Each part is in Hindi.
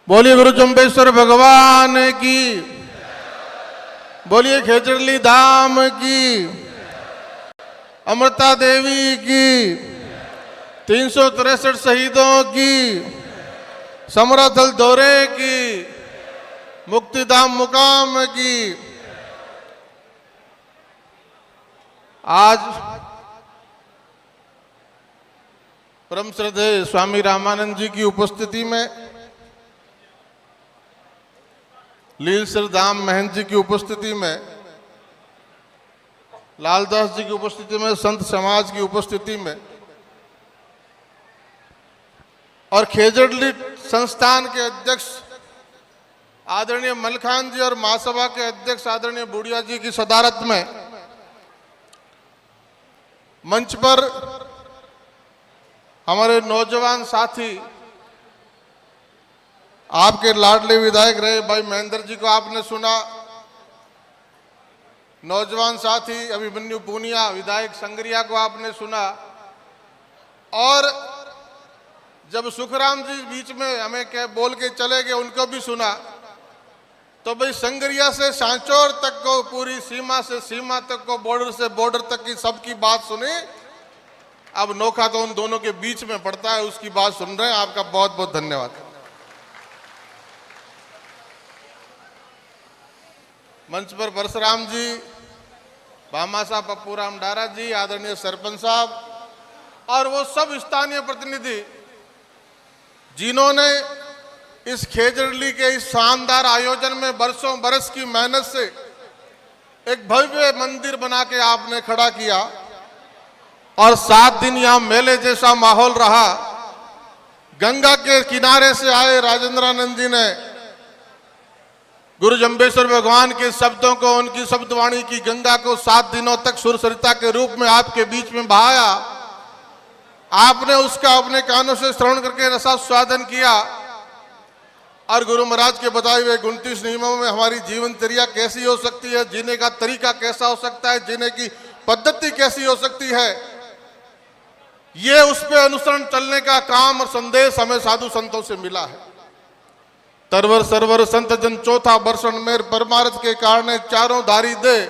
बोलिए गुरु जम्बेश्वर भगवान की, बोलिए खेचड़ली धाम की, अमृता देवी की, 363 शहीदों की, समराथल दौरे की, मुक्तिधाम मुकाम की। आज परम श्रद्धेय स्वामी रामानंद जी की उपस्थिति में, लीलसर धाम महंत जी की उपस्थिति में, लालदास जी की उपस्थिति में, संत समाज की उपस्थिति में और खेजड़ली संस्थान के अध्यक्ष आदरणीय मलखान जी और महासभा के अध्यक्ष आदरणीय बुढ़िया जी की सदारत में मंच पर हमारे नौजवान साथी, आपके लाडले विधायक रहे भाई महेंद्र जी को आपने सुना, नौजवान साथी अभिमन्यु पूनिया विधायक संगरिया को आपने सुना, और जब सुखराम जी बीच में हमें क्या बोल के चले गए उनको भी सुना। तो भाई संगरिया से सांचौर तक को, पूरी सीमा से सीमा तक को, बॉर्डर से बॉर्डर तक की सबकी बात सुनी। अब नोखा तो उन दोनों के बीच में पड़ता है, उसकी बात सुन रहे हैं। आपका बहुत बहुत धन्यवाद। मंच पर परशुराम जी, भामा साहब, पप्पू राम डारा जी, आदरणीय सरपंच साहब और वो सब स्थानीय प्रतिनिधि जिन्होंने इस खेजड़ली के इस शानदार आयोजन में बरसों बरस की मेहनत से एक भव्य मंदिर बना के आपने खड़ा किया और 7 दिन यहां मेले जैसा माहौल रहा। गंगा के किनारे से आए राजेंद्रानंद जी ने गुरु जम्बेश्वर भगवान के शब्दों को, उनकी शब्दवाणी की गंगा को 7 दिनों तक सुर सरिता के रूप में आपके बीच में बहाया। आपने उसका अपने कानों से श्रवण करके रसास्वादन किया और गुरु महाराज के बताए हुए 29 नियमों में हमारी जीवनचर्या कैसी हो सकती है, जीने का तरीका कैसा हो सकता है, जीने की पद्धति कैसी हो सकती है, ये उस पे अनुसरण चलने का काम और संदेश हमें साधु संतों से मिला है। तरवर सरवर संत जन चौथा बरसन मेर परमार्थ के कारण चारों धारी दे।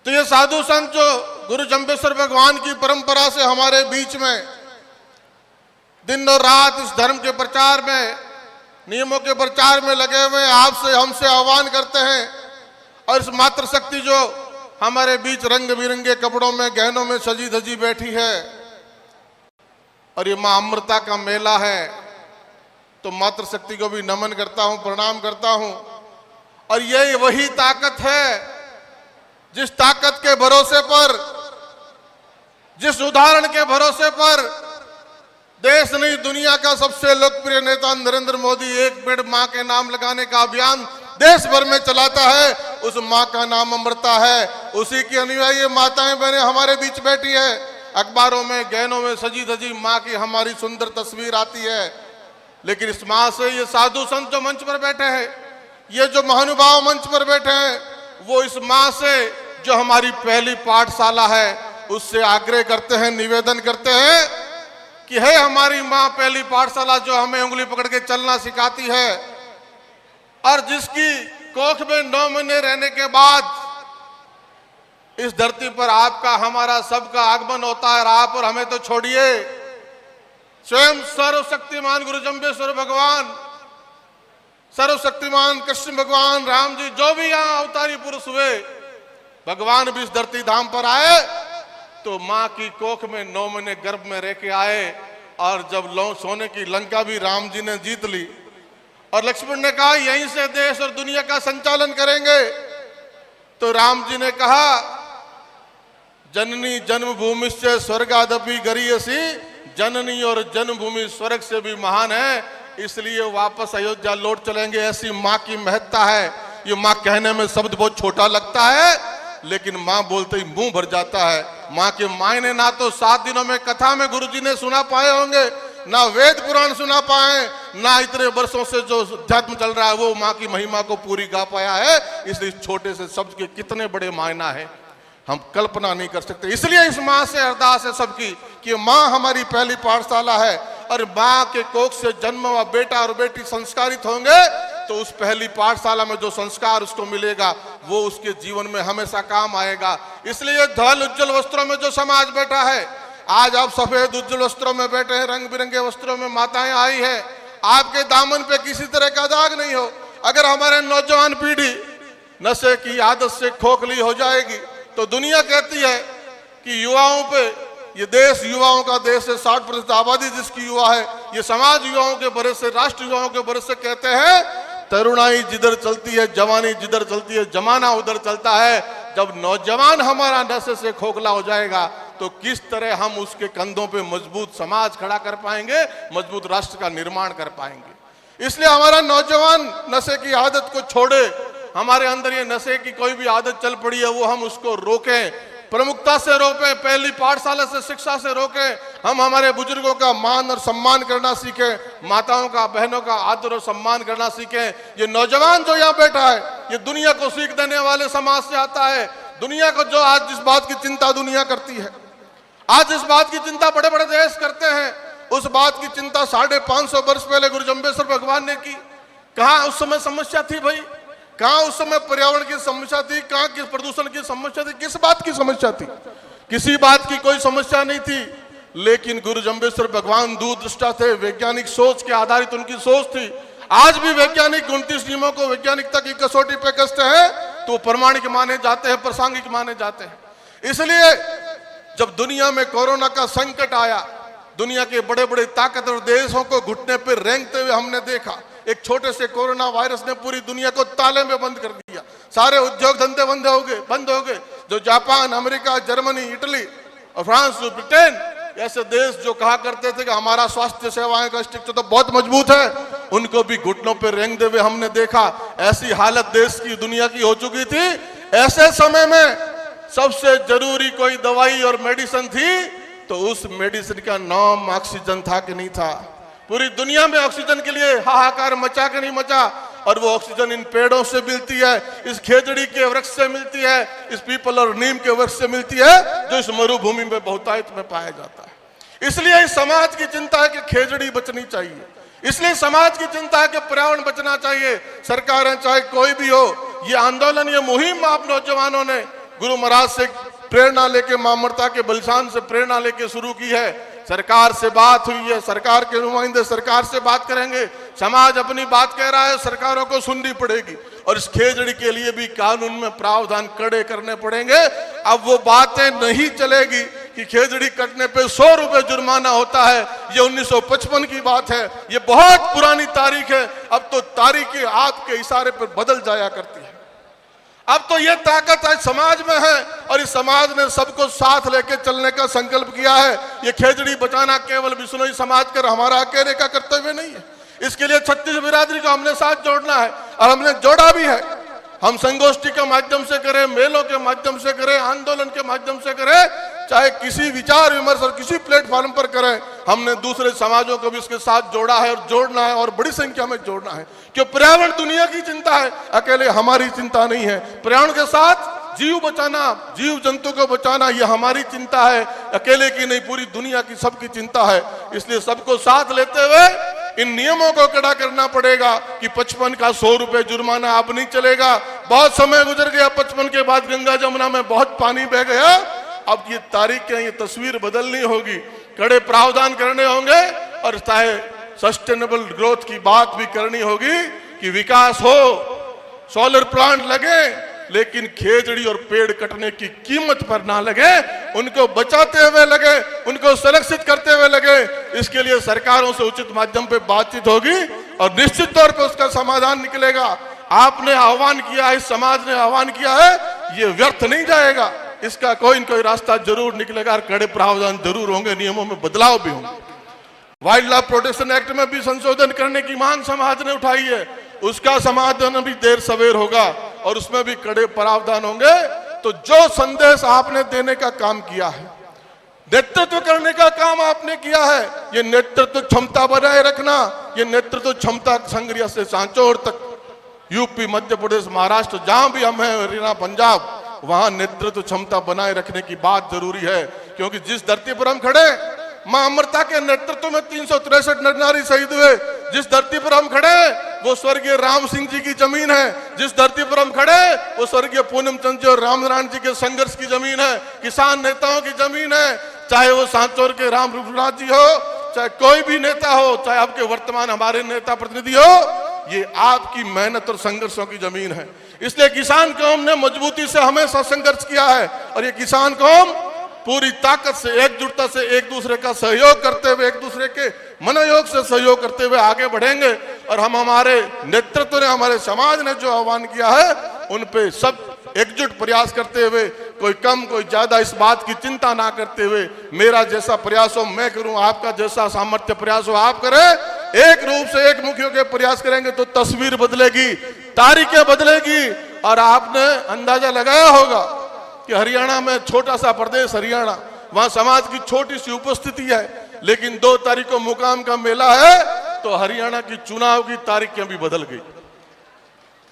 तो ये साधु संत जो गुरु जम्बेश्वर भगवान की परंपरा से हमारे बीच में दिन और रात इस धर्म के प्रचार में, नियमों के प्रचार में लगे हुए आपसे हमसे आह्वान करते हैं। और इस मातृ शक्ति जो हमारे बीच रंग बिरंगे कपड़ों में, गहनों में सजी धजी बैठी है, और ये मां अमृता का मेला है, तो मातृ शक्ति को भी नमन करता हूं, प्रणाम करता हूं। और ये वही ताकत है जिस ताकत के भरोसे पर, जिस उदाहरण के भरोसे पर देश नहीं दुनिया का सबसे लोकप्रिय नेता नरेंद्र मोदी एक पेड़ मां के नाम लगाने का अभियान देश भर में चलाता है। उस मां का नाम अमृता है। उसी की अनुयायी माताएं बहनें हमारे बीच बैठी है। अखबारों में गहनों में सजी धजी मां की हमारी सुंदर तस्वीर आती है। लेकिन इस मां से ये साधु संत जो मंच पर बैठे हैं, ये जो महानुभाव मंच पर बैठे हैं, वो इस मां से जो हमारी पहली पाठशाला है उससे आग्रह करते हैं, निवेदन करते हैं कि है हमारी मां पहली पाठशाला जो हमें उंगली पकड़ के चलना सिखाती है और जिसकी कोख में 9 महीने रहने के बाद इस धरती पर आपका, हमारा, सबका आगमन होता है। और आप और हमें तो छोड़िए, स्वयं सर्वशक्तिमान गुरु जम्बेश्वर भगवान, सर्वशक्तिमान कृष्ण भगवान, राम जी, जो भी यहां अवतारी पुरुष हुए, भगवान भी इस धरती धाम पर आए तो मां की कोख में 9 महीने गर्भ में रह के आए। और जब सोने की लंका भी राम जी ने जीत ली और लक्ष्मण ने कहा यहीं से देश और दुनिया का संचालन करेंगे, तो राम जी ने कहा जननी जन्मभूमि से स्वर्गादपि गरीयसी, जननी और जन्मभूमि स्वर्ग से भी महान है, इसलिए वापस अयोध्या लौट चलेंगे। ऐसी मां की महत्ता है। ये मां कहने में शब्द बहुत छोटा लगता है, लेकिन मां बोलते ही मुंह भर जाता है। मां के मायने ना तो 7 दिनों में कथा में गुरुजी ने सुना पाए होंगे, ना वेद पुराण सुना पाए, ना इतने वर्षों से जो अध्यात्म चल रहा है वो मां की महिमा को पूरी गा पाया है। इसलिए छोटे से शब्द के कितने बड़े मायना है। हम कल्पना नहीं कर सकते। इसलिए इस माँ से अरदास है सबकी कि माँ हमारी पहली पाठशाला है, और माँ के कोख से जन्म हुआ बेटा और बेटी संस्कारित होंगे तो उस पहली पाठशाला में जो संस्कार उसको मिलेगा वो उसके जीवन में हमेशा काम आएगा। इसलिए धवल उज्जवल वस्त्रों में जो समाज बैठा है, आज आप सफेद उज्जवल वस्त्रों में बैठे हैं, रंग बिरंगे वस्त्रों में माताएं आई है, आपके दामन पे किसी तरह का दाग नहीं हो। अगर हमारे नौजवान पीढ़ी नशे की आदत से खोखली हो जाएगी तो दुनिया कहती है कि युवाओं पे, ये देश युवाओं का देश है, 60% आबादी जिसकी युवा है, ये समाज युवाओं के भरोसे से, राष्ट्र युवाओं के भरोसे से कहते हैं तरुणाई जिधर चलती है, जवानी जिधर चलती है, जमाना उधर चलता है। जब नौजवान हमारा नशे से खोखला हो जाएगा तो किस तरह हम उसके कंधों पे मजबूत समाज खड़ा कर पाएंगे, मजबूत राष्ट्र का निर्माण कर पाएंगे। इसलिए हमारा नौजवान नशे की आदत को छोड़े, हमारे अंदर ये नशे की कोई भी आदत चल पड़ी है वो हम उसको रोकें, प्रमुखता से रोकें, पहली पाठशाला से, शिक्षा से रोकें। हम हमारे बुजुर्गों का मान और सम्मान करना सीखें, माताओं का, बहनों का आदर और सम्मान करना सीखें। ये नौजवान जो यहाँ बैठा है ये दुनिया को सीख देने वाले समाज से आता है। दुनिया को जो आज जिस बात की चिंता दुनिया करती है, आज इस बात की चिंता बड़े बड़े देश करते हैं, उस बात की चिंता 550 वर्ष पहले गुरु जम्बेश्वर भगवान ने की। कहाँ उस समय समस्या थी भाई? कहाँ उस समय पर्यावरण की समस्या थी? कहाँ किस प्रदूषण की समस्या थी? किस बात की समस्या थी? किसी बात की कोई समस्या नहीं थी। लेकिन गुरु जम्बेश्वर भगवान दूरदृष्टा थे, वैज्ञानिक सोच के आधारित उनकी सोच थी। आज भी वैज्ञानिक 29 नियमों को वैज्ञानिकता की कसौटी पे कसते हैं तो प्रमाणिक माने जाते हैं, प्रासंगिक माने जाते हैं। इसलिए जब दुनिया में कोरोना का संकट आया, दुनिया के बड़े बड़े ताकतवर देशों को घुटने पर रेंगते हुए हमने देखा। एक छोटे से कोरोना वायरस ने पूरी दुनिया को ताले में बंद कर दिया, सारे उद्योग धंधे बंद हो गए। जो जापान, अमेरिका, जर्मनी, इटली और फ्रांस, ब्रिटेन ऐसे देश जो कहा करते थे कि हमारा स्वास्थ्य सेवाएं का स्ट्रक्चर तो बहुत मजबूत है, उनको भी घुटनों पर रेंगते हुए हमने देखा। ऐसी हालत देश की, दुनिया की हो चुकी थी। ऐसे समय में सबसे जरूरी कोई दवाई और मेडिसिन थी तो उस मेडिसिन का नाम ऑक्सीजन था कि नहीं था? पूरी दुनिया में ऑक्सीजन के लिए हाहाकार मचा के नहीं मचा। और वो ऑक्सीजन इन पेड़ों से मिलती है, इस खेजड़ी के वृक्ष से मिलती है, इस पीपल और नीम के वृक्ष से मिलती है जो इस मरुभूमि में बहुतायत में पाया जाता है। इसलिए इस समाज की चिंता है कि खेजड़ी बचनी चाहिए, इसलिए समाज की चिंता है कि पर्यावरण बचना चाहिए। सरकारें चाहे कोई भी हो, ये आंदोलन, ये मुहिम आप नौजवानों ने गुरु महाराज से प्रेरणा लेके, मां अमृता के बलिदान से प्रेरणा लेके शुरू की है। सरकार से बात हुई है, सरकार के नुमाइंदे सरकार से बात करेंगे, समाज अपनी बात कह रहा है, सरकारों को सुननी पड़ेगी और इस खेजड़ी के लिए भी कानून में प्रावधान कड़े करने पड़ेंगे। अब वो बातें नहीं चलेगी कि खेजड़ी कटने पे 100 रुपए जुर्माना होता है। ये 1955 की बात है, ये बहुत पुरानी तारीख है। अब तो तारीखें आपके इशारे पर बदल जाया करती है। अब तो ये ताकत आज समाज में है और इस समाज ने सबको साथ लेके चलने का संकल्प किया है। ये खेजड़ी बचाना केवल बिश्नोई समाज का हमारा अकेले का कर्तव्य नहीं है, इसके लिए छत्तीस बिरादरी को हमने साथ जोड़ना है और हमने जोड़ा भी है। हम संगोष्ठी के माध्यम से करें, मेलों के माध्यम से करें, आंदोलन के माध्यम से करें, चाहे किसी विचार विमर्श और किसी प्लेटफॉर्म पर करें, हमने दूसरे समाजों को भी इसके साथ जोड़ा है और जोड़ना है और बड़ी संख्या में जोड़ना है। क्यों? पर्यावरण दुनिया की चिंता है, अकेले हमारी चिंता नहीं है। पर्यावरण के साथ जीव बचाना, जीव जंतु को बचाना, ये हमारी चिंता है, अकेले की नहीं, पूरी दुनिया की सबकी चिंता है। इसलिए सबको साथ लेते हुए इन नियमों को कड़ा करना पड़ेगा कि 55 का 100 रुपए जुर्माना अब नहीं चलेगा। बहुत समय गुजर गया, 55 के बाद गंगा जमुना में बहुत पानी बह गया। अब ये तारीखें, ये तस्वीर बदलनी होगी, कड़े प्रावधान करने होंगे और चाहे सस्टेनेबल ग्रोथ की बात भी करनी होगी कि विकास हो, सोलर प्लांट लगे, लेकिन खेजड़ी और पेड़ कटने की कीमत पर ना लगे, उनको बचाते हुए लगे, उनको संरक्षित करते हुए लगे। इसके लिए सरकारों से उचित माध्यम पे बातचीत होगी और निश्चित तौर पे उसका समाधान निकलेगा। आपने आह्वान किया है, इस समाज ने आह्वान किया है, ये व्यर्थ नहीं जाएगा, इसका कोई न कोई रास्ता जरूर निकलेगा और कड़े प्रावधान जरूर होंगे, नियमों में बदलाव भी होंगे। वाइल्ड लाइफ प्रोटेक्शन एक्ट में भी संशोधन करने की मांग समाज ने उठाई है, उसका समाधान भी देर सवेर होगा और उसमें भी कड़े प्रावधान होंगे। तो जो संदेश आपने देने का काम किया है, नेतृत्व करने का काम आपने किया है, ये नेतृत्व क्षमता बनाए रखना, ये नेतृत्व क्षमता संग्रिया से सांचौर तक, यूपी, मध्य प्रदेश, महाराष्ट्र, जहां भी हम हैं, हरियाणा, पंजाब, वहां नेतृत्व क्षमता बनाए रखने की बात जरूरी है, क्योंकि जिस धरती पर हम खड़े, मां अमृता के नेतृत्व में 363 नर नारी शहीद हुए। जिस धरती पर हम खड़े वो स्वर्गीय राम सिंह जी की जमीन है। जिस धरती पर हम खड़े वो स्वर्गीय पूनम चंद जी और रामनारायण जी के संघर्ष की जमीन है, किसान नेताओं की जमीन है। चाहे वो सांचौर के राम रूपनाथ जी हो, चाहे कोई भी नेता हो, चाहे आपके वर्तमान हमारे नेता प्रतिनिधि हो, ये आपकी मेहनत और संघर्षों की जमीन है। इसलिए किसान कौम ने मजबूती से हमेशा संघर्ष किया है और ये किसान कौम पूरी ताकत से, एकजुटता से, एक दूसरे का सहयोग करते हुए, एक दूसरे के मनोयोग से सहयोग करते हुए आगे बढ़ेंगे। और हम, हमारे नेतृत्व ने, हमारे समाज ने जो आह्वान किया है उन पे सब एकजुट प्रयास करते हुए, कोई कम कोई ज्यादा इस बात की चिंता ना करते हुए, मेरा जैसा प्रयास हो मैं करूं, आपका जैसा सामर्थ्य प्रयास हो आप करें, एक रूप से एक मुखियों के प्रयास करेंगे तो तस्वीर बदलेगी, तारीखें बदलेगी। और आपने अंदाजा लगाया होगा कि हरियाणा में, छोटा सा प्रदेश हरियाणा, वहां समाज की छोटी सी उपस्थिति है, लेकिन 2 तारीख को मुकाम का मेला है तो हरियाणा की चुनाव की तारीखें भी बदल गई।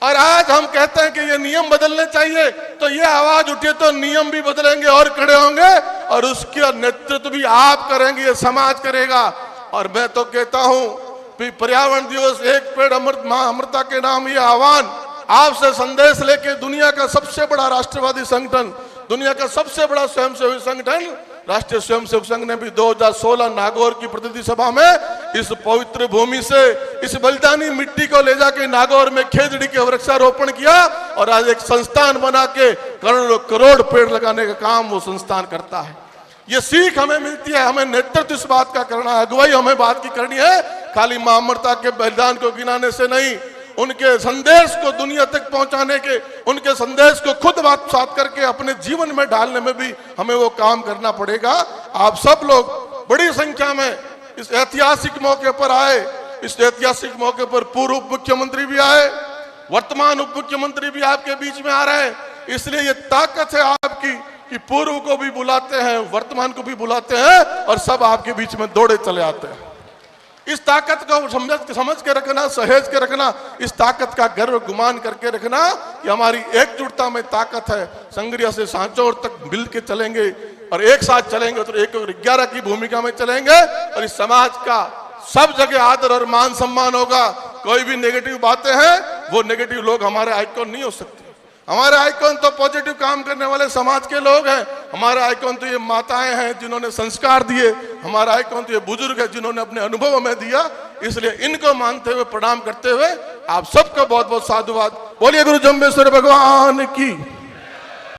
और आज हम कहते हैं कि ये नियम बदलने चाहिए, तो ये आवाज उठे तो नियम भी बदलेंगे और खड़े होंगे, और उसका नेतृत्व भी आप करेंगे, ये समाज करेगा। और मैं तो कहता हूं कि पर्यावरण दिवस, एक पेड़ अमृत, मां अमृता के नाम, ये आह्वान आपसे संदेश लेके दुनिया का सबसे बड़ा राष्ट्रवादी संगठन, दुनिया का सबसे बड़ा स्वयंसेवी संगठन राष्ट्रीय स्वयंसेवक संघ ने भी 2016 नागौर की प्रतिनिधि सभा में इस पवित्र भूमि से इस बलिदानी मिट्टी को ले जाके नागौर में खेजड़ी के वृक्षारोपण किया, और आज एक संस्थान बना के करोड़ों करोड़ पेड़ लगाने का काम वो संस्थान करता है। ये सीख हमें मिलती है, हमें नेतृत्व इस बात का करना है, अगुवाई हमें बात की करनी है, खाली मां अमृता के बलिदान को गिनाने से नहीं, उनके संदेश को दुनिया तक पहुंचाने के, उनके संदेश को खुद बात साथ करके अपने जीवन में डालने में भी हमें वो काम करना पड़ेगा। आप सब लोग बड़ी संख्या में इस ऐतिहासिक मौके पर आए। इस ऐतिहासिक मौके पर पूर्व उप मुख्यमंत्री भी आए, वर्तमान उप मुख्यमंत्री भी आपके बीच में आ रहे हैं। इसलिए ये ताकत है आपकी कि पूर्व को भी बुलाते हैं, वर्तमान को भी बुलाते हैं, और सब आपके बीच में दौड़े चले आते हैं। इस ताकत को समझ के रखना, सहेज के रखना, इस ताकत का गर्व गुमान करके रखना कि हमारी एकजुटता में ताकत है। संग्रिया से सांचौर तक मिल के चलेंगे और एक साथ चलेंगे तो 1-11 की भूमिका में चलेंगे, और इस समाज का सब जगह आदर और मान सम्मान होगा। कोई भी नेगेटिव बातें हैं, वो नेगेटिव लोग हमारे आइकॉन नहीं हो सकते। हमारे आइकॉन तो पॉजिटिव काम करने वाले समाज के लोग हैं। हमारा आइकॉन तो ये माताएं हैं जिन्होंने संस्कार दिए, हमारा आइकॉन तो ये बुजुर्ग है जिन्होंने अपने अनुभव हमें दिया। इसलिए इनको मानते हुए, प्रणाम करते हुए आप सबका बहुत बहुत साधुवाद। बोलिए गुरु जम्बेश्वर भगवान की।